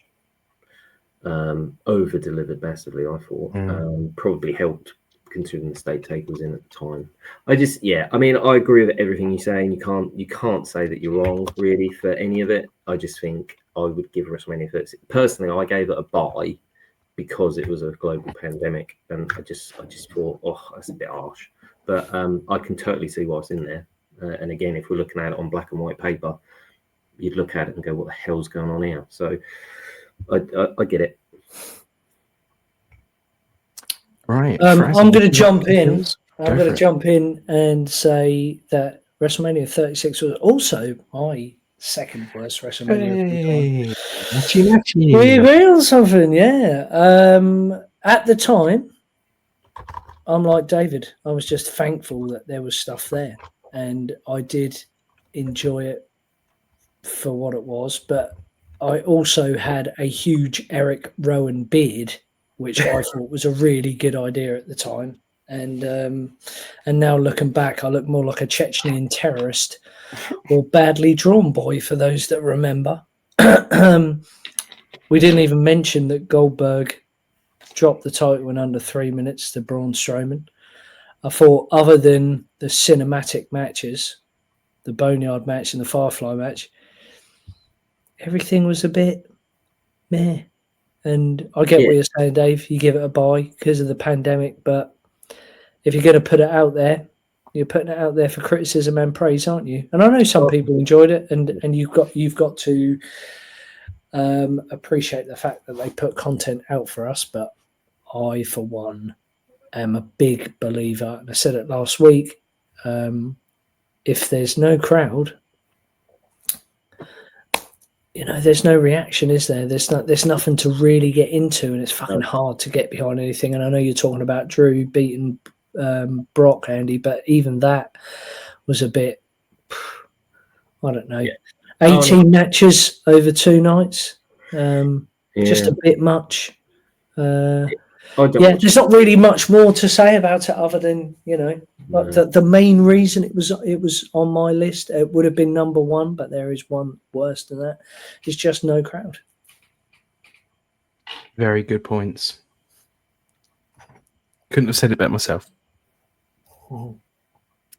over delivered massively. I thought probably helped, considering the state Taker was in at the time. I agree with everything you're saying. You can't say that you're wrong really for any of it. I just think I would give WrestleMania 36. Personally, I gave it a bye because it was a global pandemic, and I just thought, that's a bit harsh. But I can totally see what's in there. And again, if we're looking at it on black and white paper, you'd look at it and go, what the hell's going on here? So I get it. Right. I'm going to jump in. I'm going to jump in and say that WrestleMania 36 was also my second worst WrestleMania. We agree on something, yeah. At the time, I'm like David. I was just thankful that there was stuff there, and I did enjoy it for what it was, but I also had a huge Eric Rowan beard, which I thought was a really good idea at the time. And now looking back, I look more like a Chechnyan terrorist or badly drawn boy, for those that remember. We didn't even mention that Goldberg dropped the title in under 3 minutes to Braun Strowman. I thought, other than the cinematic matches, the Boneyard match and the Firefly match, everything was a bit meh. And I get what you're saying, Dave. You give it a bye because of the pandemic, but if you're going to put it out there, you're putting it out there for criticism and praise, aren't you? And I know some people enjoyed it, and you've got to appreciate the fact that they put content out for us. But I, for one, am a big believer, and I said it last week. If there's no crowd, there's no reaction, is there? There's nothing to really get into, and it's fucking hard to get behind anything. And I know you're talking about Drew beating Brock, Andy, but even that was a bit, I don't know, 18 matches over 2 nights, just a bit much. There's not really much more to say about it other than but the main reason it was on my list, it would have been number 1, but there is one worse than that. It's just no crowd. Very good points. Couldn't have said it better myself.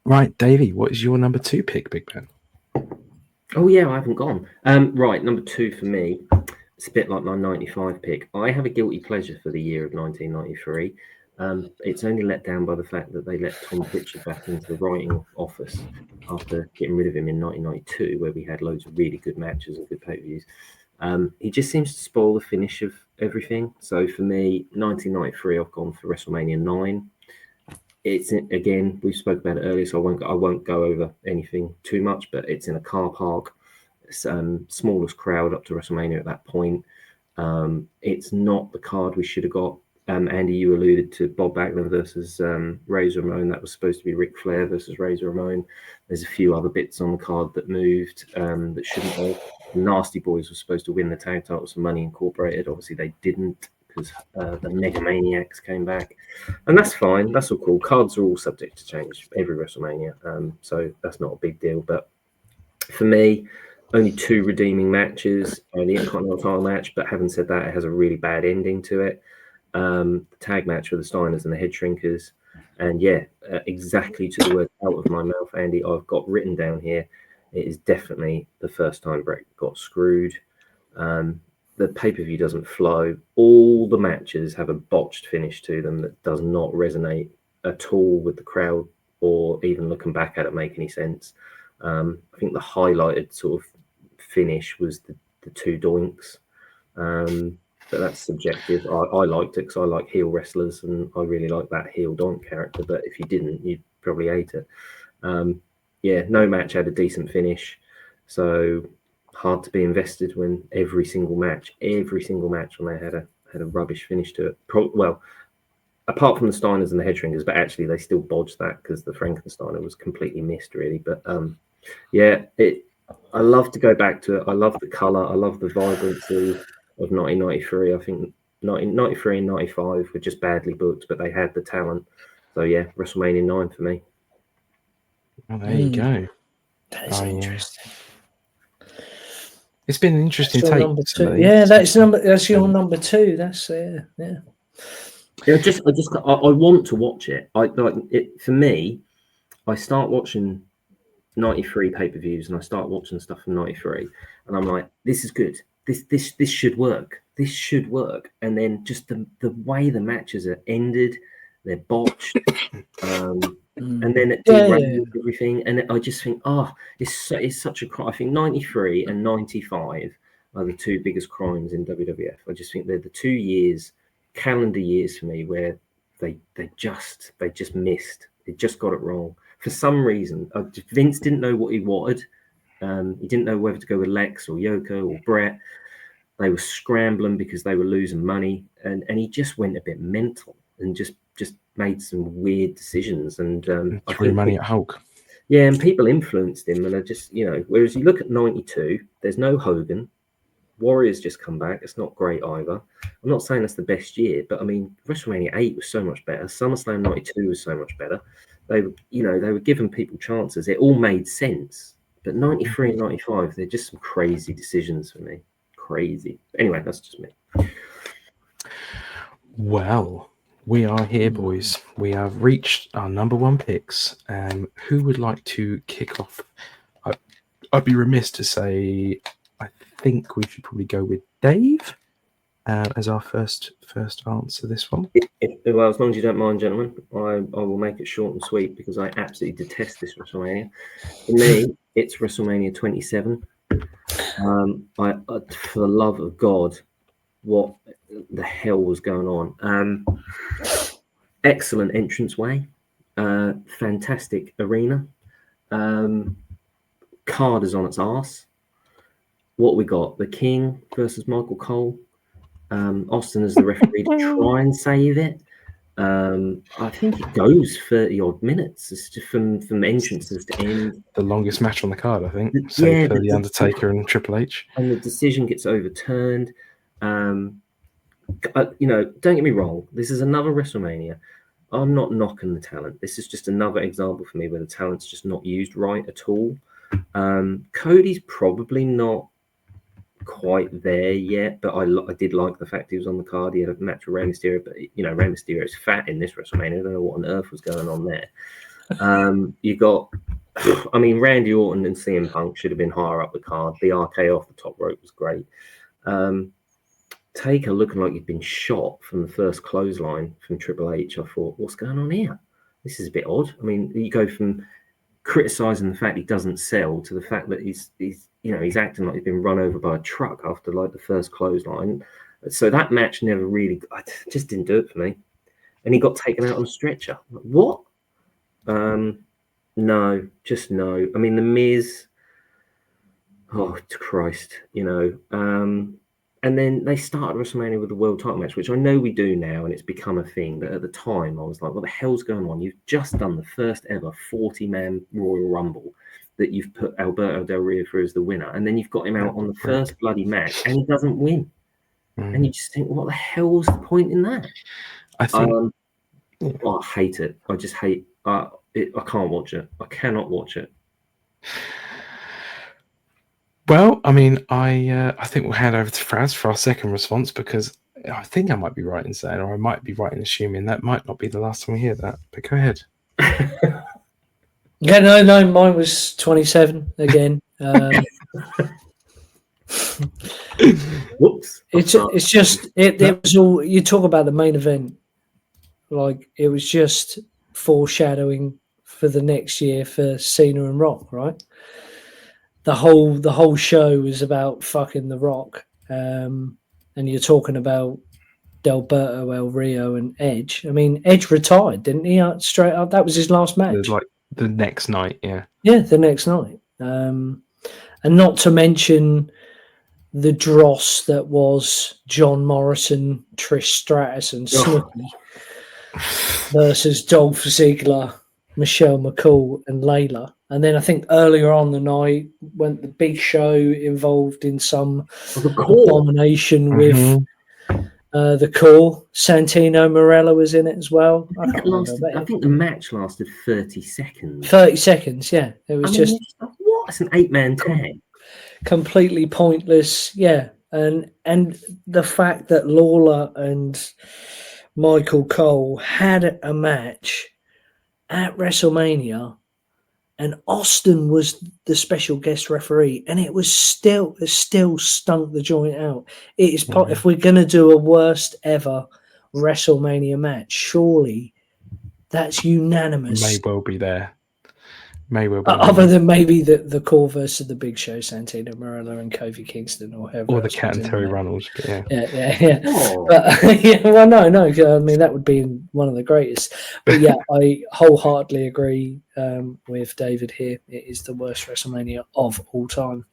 Right, Davey, what is your number 2 pick, Big Ben? Oh yeah, I haven't gone. Right, number 2 for me. It's a bit like my 95 pick. I have a guilty pleasure for the year of 1993. It's only let down by the fact that they let Tom Pritchard back into the writing office after getting rid of him in 1992, where we had loads of really good matches and good pay-per-views. He just seems to spoil the finish of everything. So for me, 1993, I've gone for WrestleMania 9. It's, again, we spoke about it earlier, so I won't go over anything too much, but it's in a car park. It's, smallest crowd up to WrestleMania at that point. It's not the card we should have got. Andy, you alluded to Bob Backlund versus Razor Ramon. That was supposed to be Ric Flair versus Razor Ramon. There's a few other bits on the card that moved that shouldn't have. The Nasty Boys were supposed to win the tag titles for Money Incorporated. Obviously, they didn't because the Mega Maniacs came back. And that's fine. That's all cool. Cards are all subject to change every WrestleMania. So that's not a big deal. But for me, only 2 redeeming matches. The Intercontinental title match, but having said that, it has a really bad ending to it. The tag match with the Steiners and the Head Shrinkers. And yeah, exactly to the word out of my mouth, Andy, I've got written down here, it is definitely the first time Brett got screwed. The pay-per-view doesn't flow. All the matches have a botched finish to them that does not resonate at all with the crowd, or even looking back at it make any sense. I think the highlighted sort of finish was the 2 doinks. But that's subjective. I liked it because I like heel wrestlers and I really like that heel doink character. But if you didn't, you'd probably hate it. Yeah, no match had a decent finish. So hard to be invested when every single match when they had a rubbish finish to it. Well, apart from the Steiners and the Head Shrinkers, but actually they still bodged that because the Frankensteiner was completely missed, really. But yeah, I love to go back to it. I love the colour. I love the vibrancy of 1993. I think 1993 and 95 were just badly booked, but they had the talent. So yeah, WrestleMania 9 for me. Well, there you go. That is interesting. It's been an interesting That's your take. number 2. Yeah, that's your number 2. That's yeah. Yeah, I want to watch it. I like it. For me, I start watching 93 pay-per-views and I start watching stuff from 93 and I'm like, this is good. This should work. This should work. And then just the way the matches are ended, they're botched. And then it derails everything. And I just think, it's such a crime. I think 93 and 95 are the 2 biggest crimes in WWF. I just think they're the 2 years, calendar years for me, where they just missed. They just got it wrong. For some reason, Vince didn't know what he wanted. He didn't know whether to go with Lex or Yoko or Brett. They were scrambling because they were losing money, and he just went a bit mental and just made some weird decisions. And I threw think money at Hulk. Yeah, and people influenced him, and I just, whereas you look at 92, there's no Hogan. Warriors just come back. It's not great either. I'm not saying that's the best year, but I mean, WrestleMania 8 was so much better. SummerSlam 92 was so much better. They were giving people chances. It all made sense. But 93 and 95, they're just some crazy decisions for me. Crazy. Anyway, that's just me. Well, we are here, boys. We have reached our number 1 picks. Who would like to kick off? I'd be remiss to say I think we should probably go with Dave as our first answer this one. Well, as long as you don't mind, gentlemen, I will make it short and sweet because I absolutely detest this WrestleMania. For me, it's WrestleMania 27. For the love of God, what the hell was going on? Excellent entranceway, fantastic arena. Card is on its arse. What we got? The King versus Michael Cole. Austin is the referee to try and save it. I think it goes 30 odd minutes. It's just from entrances to end. The longest match on the card, I think. Save for the Undertaker and Triple H. And the decision gets overturned. Don't get me wrong. This is another WrestleMania. I'm not knocking the talent. This is just another example for me where the talent's just not used right at all. Cody's probably not quite there yet, but I did like the fact he was on the card. He had a match with Rey Mysterio, but Rey Mysterio is fat in this WrestleMania. I don't know what on earth was going on there. You got, Randy Orton and CM Punk should have been higher up the card. The RKO off the top rope was great. Taker looking like he'd been shot from the first clothesline from Triple H. I thought, what's going on here? This is a bit odd. I mean, you go from criticizing the fact he doesn't sell to the fact that he's acting like he's been run over by a truck after like the first clothesline. So that match never really, just didn't do it for me. And he got taken out on a stretcher. Like, what? No, just no. I mean, The Miz. Oh Christ, and then they started WrestleMania with the world title match, which I know we do now, and it's become a thing. But at the time, I was like, what the hell's going on? You've just done the first ever 40-man Royal Rumble that you've put Alberto Del Rio through as the winner, and then you've got him out on the first bloody match, and he doesn't win. And you just think, what the hell's the point in that? I think I hate it. I just hate it. I can't watch it. I cannot watch it. Well, I mean, I think we'll hand over to Fraz for our second response, because I think I might be right in saying, or I might be right in assuming that might not be the last time we hear that. But go ahead. Yeah, no, mine was 27 again. Whoops. It's just it was all, you talk about the main event, like it was just foreshadowing for the next year for Cena and Rock, right? The whole show was about fucking The Rock, and you're talking about Delberto El Rio and Edge. I mean, Edge retired, didn't he? Straight up, that was his last match. Like the next night, yeah, the next night, and not to mention the dross that was John Morrison, Trish Stratus, and Snooki versus Dolph Ziggler, Michelle McCool, and Layla. And then I think earlier on the night, when the Big Show involved in some abomination with the Core, Santino Marella was in it as well. I think the match lasted 30 seconds. 30 seconds, yeah. It was just what? It's an 8-man tag. Completely pointless, yeah. And the fact that Lawler and Michael Cole had a match at WrestleMania, and Austin was the special guest referee, and it still stunk the joint out. It is if we're going to do a worst ever WrestleMania match, surely that's unanimous. May well be there. May well be other than maybe the Core versus the Big Show, Santino Marella and Kofi Kingston, or whoever, or the Cat and Terry Runnels. Yeah. Oh. But well, no. I mean, that would be one of the greatest. But yeah, I wholeheartedly agree with David here. It is the worst WrestleMania of all time.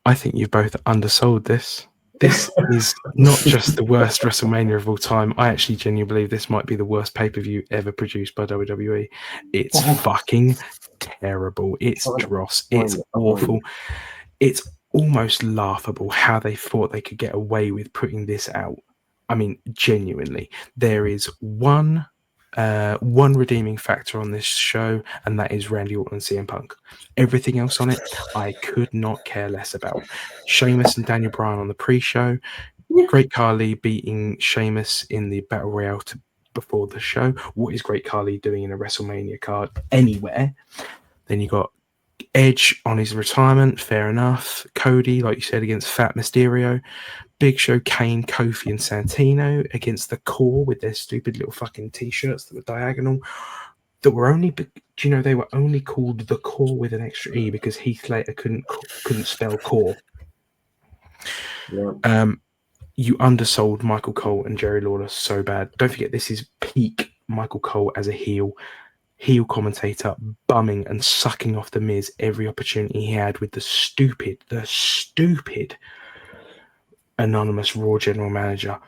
I think you've both undersold this. This is not just the worst WrestleMania of all time. I actually genuinely believe this might be the worst pay-per-view ever produced by WWE. It's fucking terrible. It's dross. It's awful. It's almost laughable how they thought they could get away with putting this out. I mean, genuinely. There is one redeeming factor on this show, and that is Randy Orton and CM Punk. Everything else on it, I could not care less about. Sheamus and Daniel Bryan on the pre-show, Great Khali beating Sheamus in the Battle Royale before the show. What is Great Khali doing in a WrestleMania card anywhere? Then you got Edge on his retirement, fair enough. Cody, like you said, against Fat Mysterio. Big Show, Kane, Kofi, and Santino against the Core with their stupid little fucking t-shirts that were diagonal. That were only, they were only called the Core with an extra E because Heath Slater couldn't spell Core. Yeah. You undersold Michael Cole and Jerry Lawler so bad. Don't forget, this is peak Michael Cole as a heel commentator, bumming and sucking off the Miz every opportunity he had with the stupid anonymous Raw general manager.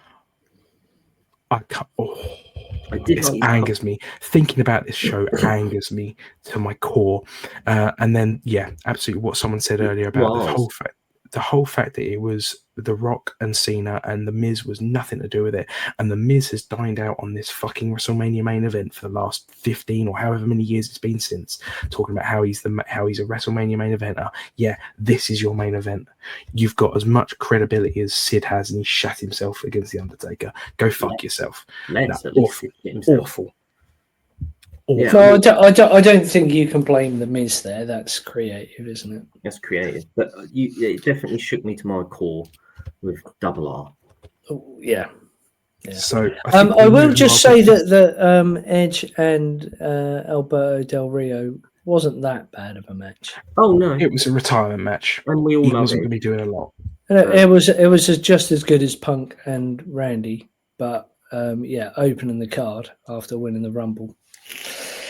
This angers me. Thinking about this show angers me to my core. And then, yeah, absolutely what someone said earlier about the whole fact that it was The Rock and Cena and The Miz was nothing to do with it. And The Miz has dined out on this fucking WrestleMania main event for the last 15 or however many years it's been since, talking about how he's a WrestleMania main eventer. Yeah, this is your main event. You've got as much credibility as Sid has, and he shat himself against The Undertaker. Go fuck yourself. Awful. Yeah, no, I don't think you can blame The Miz there. That's creative, isn't it? That's creative. But it definitely shook me to my core with double R. Oh, yeah. Yeah. So I think I we will move just on. say that Edge and Alberto Del Rio wasn't that bad of a match. Oh no, It was a retirement match. and we all He love wasn't it. going to be doing a lot. It was just as good as Punk and Randy, but opening the card after winning the Rumble.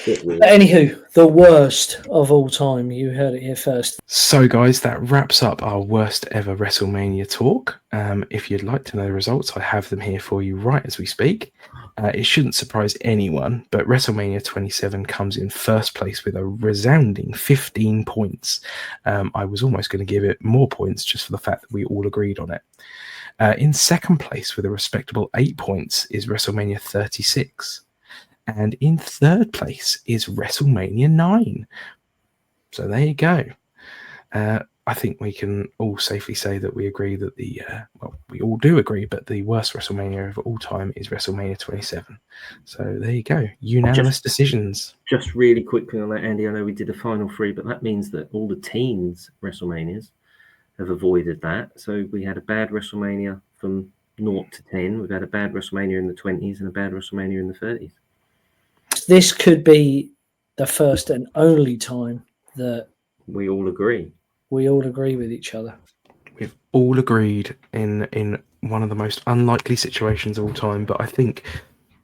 It was. But anywho, the worst of all time. You heard it here first. So, guys, that wraps up our worst ever WrestleMania talk. If you'd like to know the results, I have them here for you right as we speak. It shouldn't surprise anyone, but WrestleMania 27 comes in first place with a resounding 15 points. I was almost going to give it more points just for the fact that we all agreed on it. In second place with a respectable 8 points is WrestleMania 36. And in third place is WrestleMania 9. So there you go. I think we can all safely say that we agree that we all do agree, but the worst WrestleMania of all time is WrestleMania 27. So there you go. Unanimous decisions. Just really quickly on that, Andy, I know we did a final three, but that means that all the teens' WrestleManias have avoided that. So we had a bad WrestleMania from 0 to 10. We've had a bad WrestleMania in the 20s and a bad WrestleMania in the 30s. This could be the first and only time that we all agree. We all agree with each other. We've all agreed in one of the most unlikely situations of all time, but I think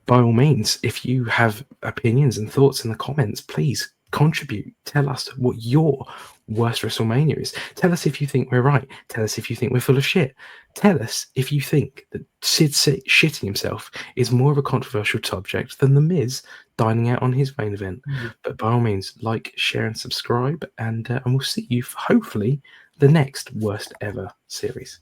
by all means, if you have opinions and thoughts in the comments, please contribute. Tell us what your worst WrestleMania is. Tell us if you think we're right. Tell us if you think we're full of shit. Tell us if you think that Sid shitting himself is more of a controversial subject than The Miz dining out on his main event. But by all means, like, share, and subscribe, and we'll see you for hopefully the next worst ever series.